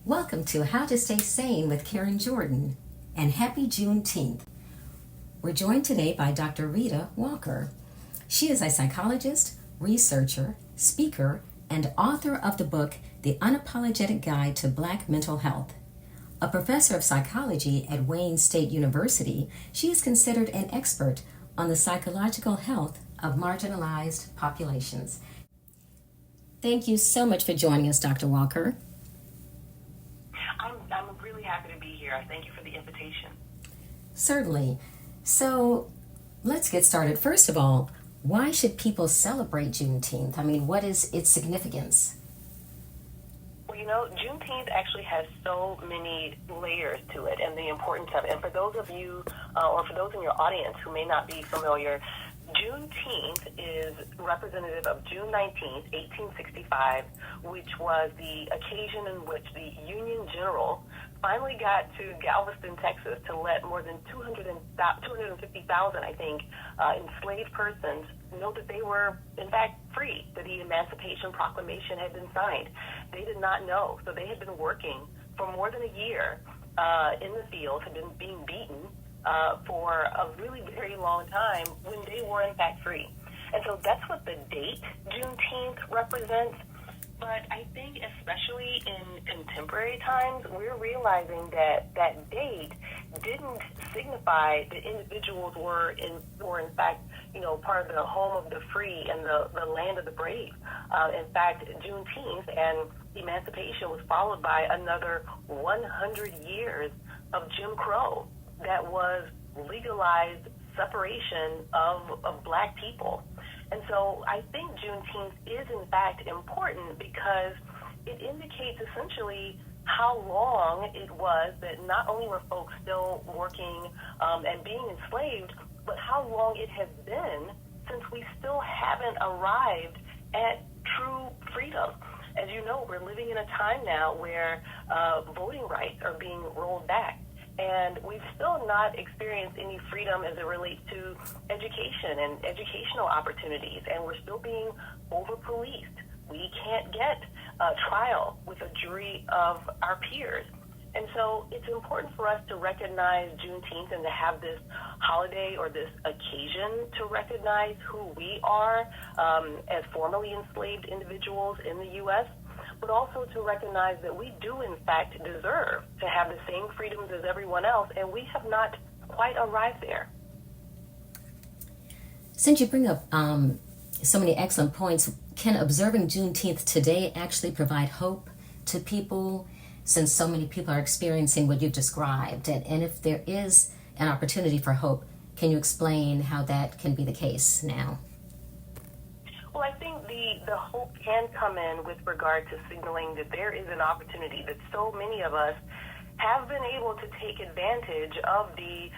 Welcome to How to Stay Sane with Karen Jordan, and happy Juneteenth. We're joined today by Dr. Rheeda Walker. She is a psychologist, researcher, speaker, and author of the book, The Unapologetic Guide to Black Mental Health. A professor of psychology at Wayne State University, she is considered an expert on the psychological health of marginalized populations. Thank you so much for joining us, Dr. Walker. I'm really happy to be here. I thank you for the invitation. Certainly. So let's get started. First of all, why should people celebrate Juneteenth? I mean, what is its significance? Well, Juneteenth actually has so many layers to it and the importance of it. And for those of you, or for those in your audience who may not be familiar, Juneteenth is representative of June 19th, 1865, which was the occasion in which the Union General finally got to Galveston, Texas, to let more than 250,000, I think, enslaved persons know that they were, in fact, free, that the Emancipation Proclamation had been signed. They did not know, so they had been working for more than a year in the fields, had been being beaten for a really very long time when they were, in fact, free. And so that's what the date Juneteenth represents. But I think especially in contemporary times, we're realizing that that date didn't signify that individuals were in fact, part of the home of the free and the land of the brave. In fact, Juneteenth and emancipation was followed by another 100 years of Jim Crow that was legalized separation of Black people. And so I think Juneteenth is, in fact, important because it indicates essentially how long it was that not only were folks still working and being enslaved, but how long it has been since we still haven't arrived at true freedom. As you know, we're living in a time now where voting rights are being rolled back. And we've still not experienced any freedom as it relates to education and educational opportunities, and we're still being over-policed. We can't get a trial with a jury of our peers. And so it's important for us to recognize Juneteenth and to have this holiday or this occasion to recognize who we are as formerly enslaved individuals in the U.S., but also to recognize that we do, in fact, deserve to have the same freedoms as everyone else, and we have not quite arrived there. Since you bring up so many excellent points, can observing Juneteenth today actually provide hope to people, since so many people are experiencing what you've described? And if there is an opportunity for hope, can you explain how that can be the case now? Well, I think the hope can come in with regard to signaling that there is an opportunity, that so many of us have been able to take advantage of the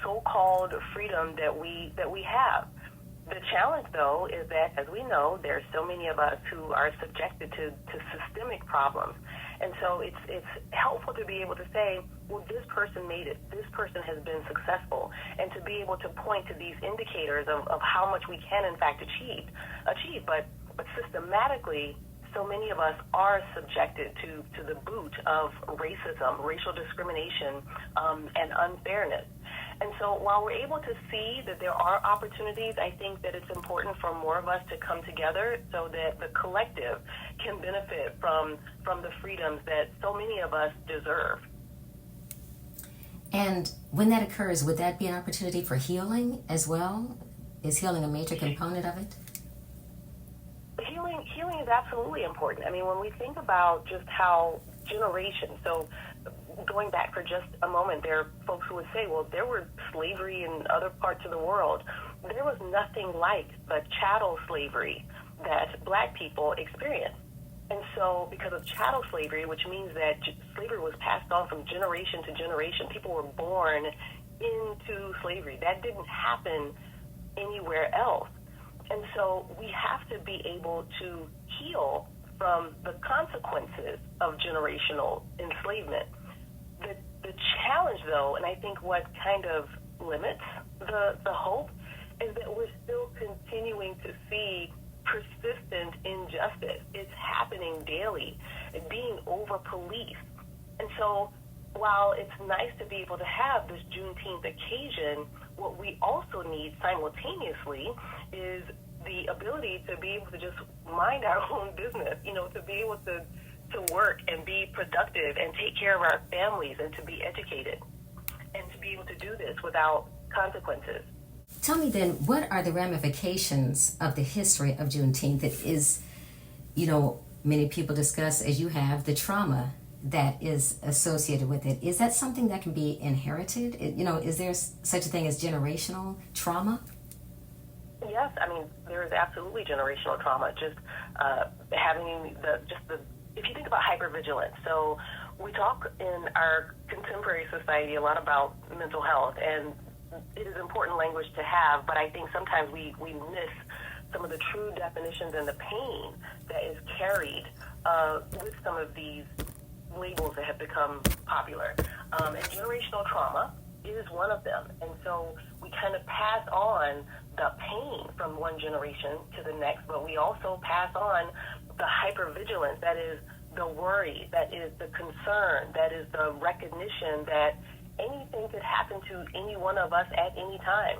so-called freedom that we have. The challenge, though, is that, as we know, there are so many of us who are subjected to systemic problems. And so it's helpful to be able to say, well, this person made it. This person has been successful. And to be able to point to these indicators of how much we can, in fact, achieve. But systematically, so many of us are subjected to the boot of racism, racial discrimination, and unfairness. And so while we're able to see that there are opportunities, I think that it's important for more of us to come together so that the collective can benefit from the freedoms that so many of us deserve. And when that occurs, would that be an opportunity for healing as well? Is healing a major component of it? Healing is absolutely important. I mean, when we think about just how generations, so going back for just a moment, there are folks who would say, well, there were slavery in other parts of the world. There was nothing like the chattel slavery that Black people experienced. And so because of chattel slavery, which means that slavery was passed on from generation to generation, people were born into slavery. That didn't happen anywhere else. And so we have to be able to heal from the consequences of generational enslavement. The challenge, though, and I think what kind of limits the hope, is that we're still continuing to see persistent injustice. It's happening daily. being over-policed. And so while it's nice to be able to have this Juneteenth occasion, what we also need simultaneously is the ability to be able to just mind our own business, to be able to work and be productive and take care of our families and to be educated and to be able to do this without consequences. Tell me then, what are the ramifications of the history of Juneteenth? It is, many people discuss, as you have, the trauma that is associated with it. Is that something that can be inherited? Is there such a thing as generational trauma? Yes, there is absolutely generational trauma. Just having if you think about hypervigilance. So we talk in our contemporary society a lot about mental health, and it is important language to have, but I think sometimes we miss some of the true definitions and the pain that is carried with some of these labels that have become popular. And generational trauma is one of them. And so we kind of pass on the pain from one generation to the next, but we also pass on the hypervigilance, that is the worry, that is the concern, that is the recognition that anything could happen to any one of us at any time.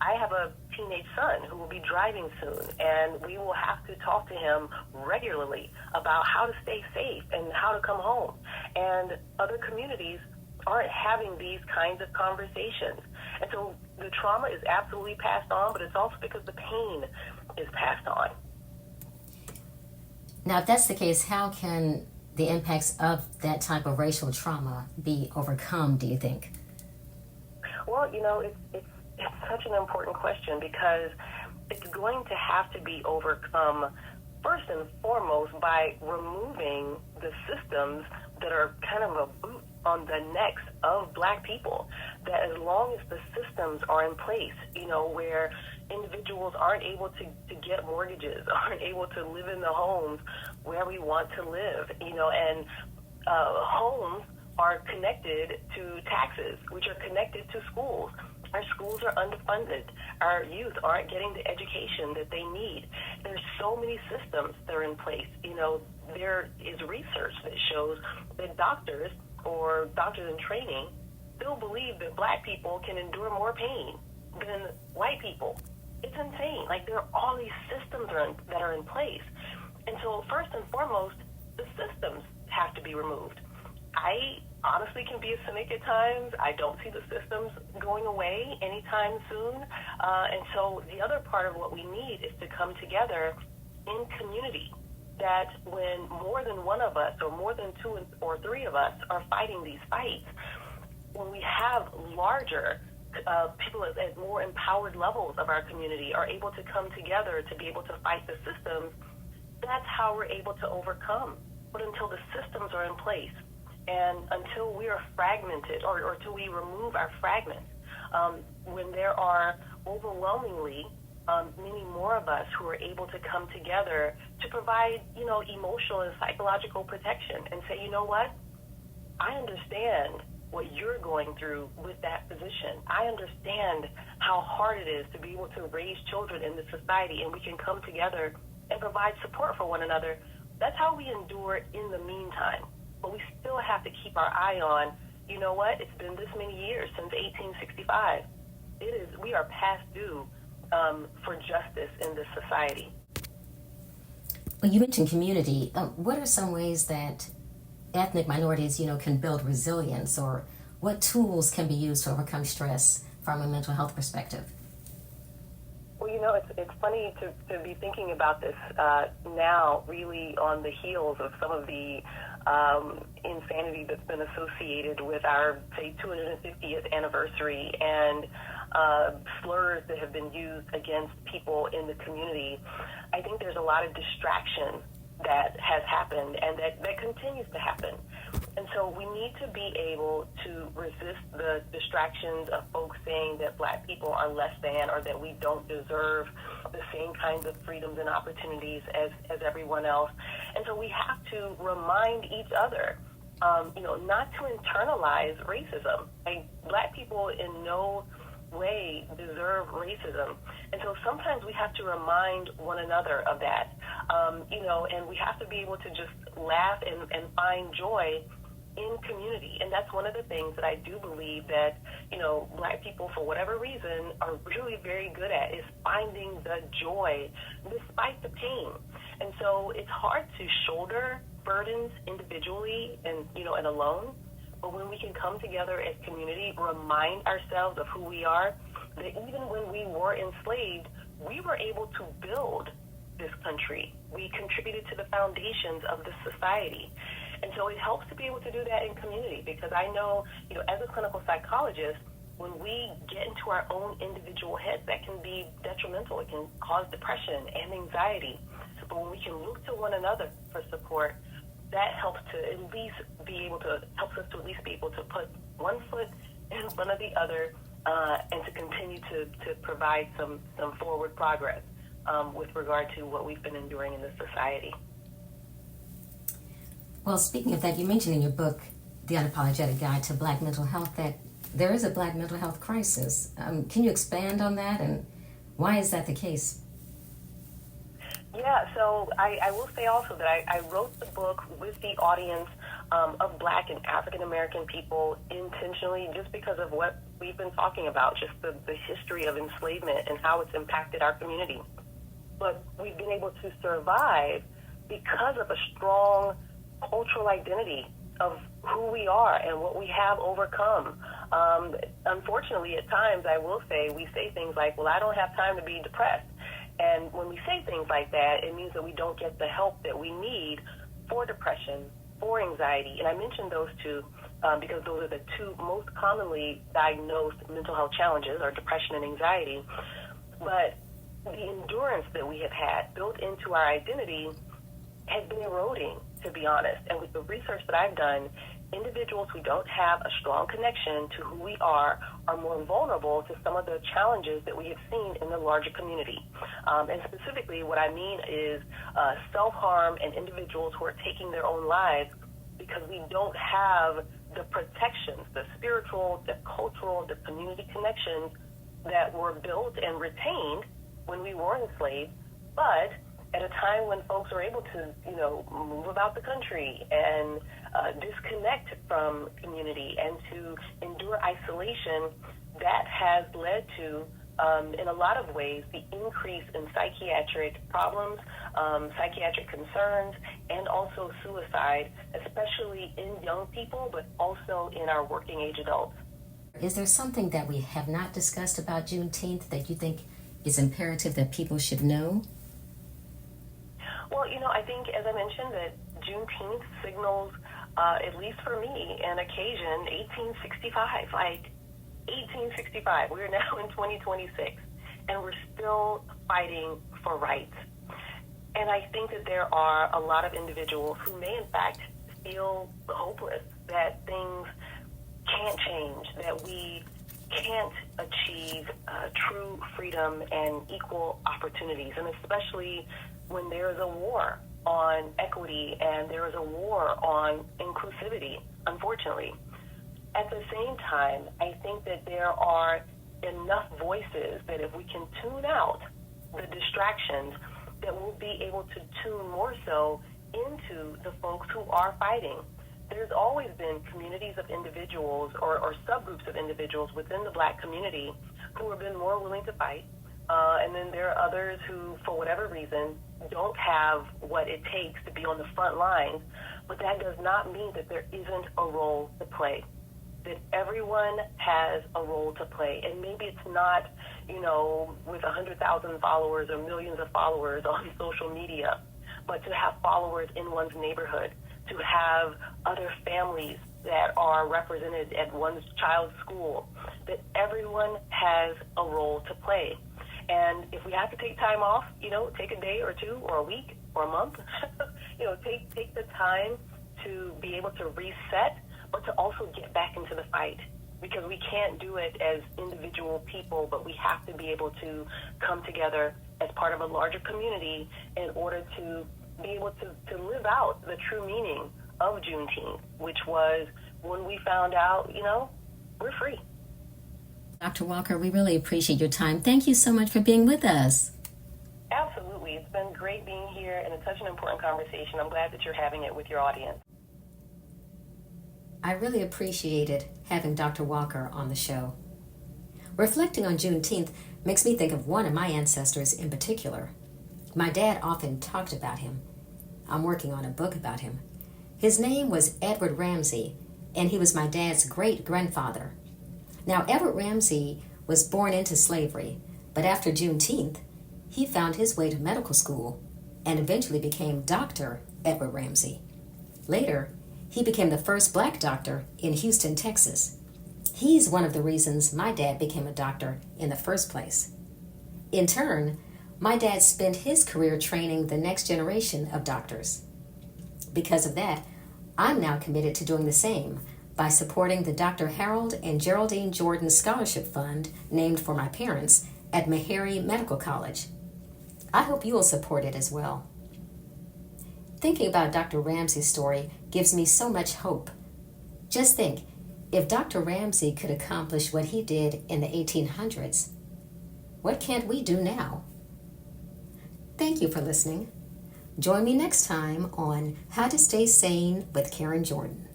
I have a teenage son who will be driving soon, and we will have to talk to him regularly about how to stay safe and how to come home. And other communities aren't having these kinds of conversations. And so the trauma is absolutely passed on, but it's also because the pain is passed on. Now, if that's the case, how can the impacts of that type of racial trauma be overcome, do you think? Well, it's such an important question, because it's going to have to be overcome first and foremost by removing the systems that are kind of a boot on the necks of Black people. That as long as the systems are in place, where individuals aren't able to get mortgages, aren't able to live in the homes where we want to live, and homes are connected to taxes, which are connected to schools. Our schools are underfunded. Our youth aren't getting the education that they need. There's so many systems that are in place. There is research that shows that doctors or doctors in training still believe that Black people can endure more pain than white people. It's insane. There are all these systems that are in place. And so first and foremost, the systems have to be removed. I honestly can be a cynic at times. I don't see the systems going away anytime soon. And so the other part of what we need is to come together in community, that when more than one of us or more than two or three of us are fighting these fights, when we have larger people at more empowered levels of our community are able to come together to be able to fight the systems, that's how we're able to overcome. But until the systems are in place, and until we are fragmented, or until we remove our fragments, when there are overwhelmingly many more of us who are able to come together to provide, emotional and psychological protection and say, you know what, I understand what you're going through with that position. I understand how hard it is to be able to raise children in this society, and we can come together and provide support for one another. That's how we endure in the meantime. But we still have to keep our eye on, you know what, it's been this many years since 1865. We are past due for justice in this society. Well, you mentioned community. What are some ways that ethnic minorities, can build resilience, or what tools can be used to overcome stress from a mental health perspective? Well, it's funny to be thinking about this now, really on the heels of some of the insanity that's been associated with our, say, 250th anniversary, and slurs that have been used against people in the community. I think there's a lot of distraction that has happened and that continues to happen. And so we need to be able to resist the distractions of folks saying that Black people are less than, or that we don't deserve the same kinds of freedoms and opportunities as everyone else. And so we have to remind each other, not to internalize racism. Black people in no way deserve racism. And so sometimes we have to remind one another of that, and we have to be able to just laugh and find joy in community. And that's one of the things that I do believe that, Black people, for whatever reason, are really very good at, is finding the joy despite the pain. And so it's hard to shoulder burdens individually and alone. But when we can come together as community, remind ourselves of who we are, that even when we were enslaved, we were able to build this country. We contributed to the foundations of this society. And so it helps to be able to do that in community, because I know, as a clinical psychologist, when we get into our own individual heads, that can be detrimental. It can cause depression and anxiety. But when we can look to one another for support, that helps to at least helps us to at least be able to put one foot in front of the other, and to continue to provide some forward progress with regard to what we've been enduring in this society. Well, speaking of that, you mentioned in your book, The Unapologetic Guide to Black Mental Health, that there is a Black mental health crisis. Can you expand on that, and why is that the case? Yeah, so I will say also that I wrote the book with the audience of Black and African American people intentionally, just because of what we've been talking about, just the history of enslavement and how it's impacted our community. But we've been able to survive because of a strong cultural identity of who we are and what we have overcome. Unfortunately, at times, I will say, we say things like, well, I don't have time to be depressed. And when we say things like that, it means that we don't get the help that we need for depression, for anxiety. And I mentioned those two because those are the two most commonly diagnosed mental health challenges, are depression and anxiety. But the endurance that we have had built into our identity has been eroding, to be honest. And with the research that I've done, individuals who don't have a strong connection to who we are more vulnerable to some of the challenges that we have seen in the larger community. And specifically, what I mean is self-harm and individuals who are taking their own lives because we don't have the protections, the spiritual, the cultural, the community connections that were built and retained when we were enslaved, but at a time when folks are able to, move about the country and disconnect from community and to endure isolation, that has led to, in a lot of ways, the increase in psychiatric problems, psychiatric concerns, and also suicide, especially in young people, but also in our working age adults. Is there something that we have not discussed about Juneteenth that you think is imperative that people should know? Well, I think, as I mentioned, that Juneteenth signals, at least for me, an occasion, 1865, like 1865. We're now in 2026, and we're still fighting for rights. And I think that there are a lot of individuals who may, in fact, feel hopeless, that things can't change, that we can't achieve true freedom and equal opportunities, and especially when there is a war on equity and there is a war on inclusivity, unfortunately. At the same time, I think that there are enough voices that if we can tune out the distractions, that we'll be able to tune more so into the folks who are fighting. There's always been communities of individuals or subgroups of individuals within the Black community who have been more willing to fight. And then there are others who, for whatever reason, don't have what it takes to be on the front lines. But that does not mean that there isn't a role to play, that everyone has a role to play. And maybe it's not, with 100,000 followers or millions of followers on social media, but to have followers in one's neighborhood, to have other families that are represented at one's child's school, that everyone has a role to play. And if we have to take time off, take a day or two or a week or a month, take the time to be able to reset, but to also get back into the fight. Because we can't do it as individual people, but we have to be able to come together as part of a larger community in order to be able to live out the true meaning of Juneteenth, which was when we found out, we're free. Dr. Walker, we really appreciate your time. Thank you so much for being with us. Absolutely. It's been great being here, and it's such an important conversation. I'm glad that you're having it with your audience. I really appreciated having Dr. Walker on the show. Reflecting on Juneteenth makes me think of one of my ancestors in particular. My dad often talked about him. I'm working on a book about him. His name was Edward Ramsey, and he was my dad's great-grandfather. Now, Edward Ramsey was born into slavery, but after Juneteenth, he found his way to medical school and eventually became Dr. Edward Ramsey. Later, he became the first black doctor in Houston, Texas. He's one of the reasons my dad became a doctor in the first place. In turn, my dad spent his career training the next generation of doctors. Because of that, I'm now committed to doing the same by supporting the Dr. Harold and Geraldine Jordan Scholarship Fund named for my parents at Meharry Medical College. I hope you will support it as well. Thinking about Dr. Ramsey's story gives me so much hope. Just think, if Dr. Ramsey could accomplish what he did in the 1800s, what can't we do now? Thank you for listening. Join me next time on How to Stay Sane with Karen Jordan.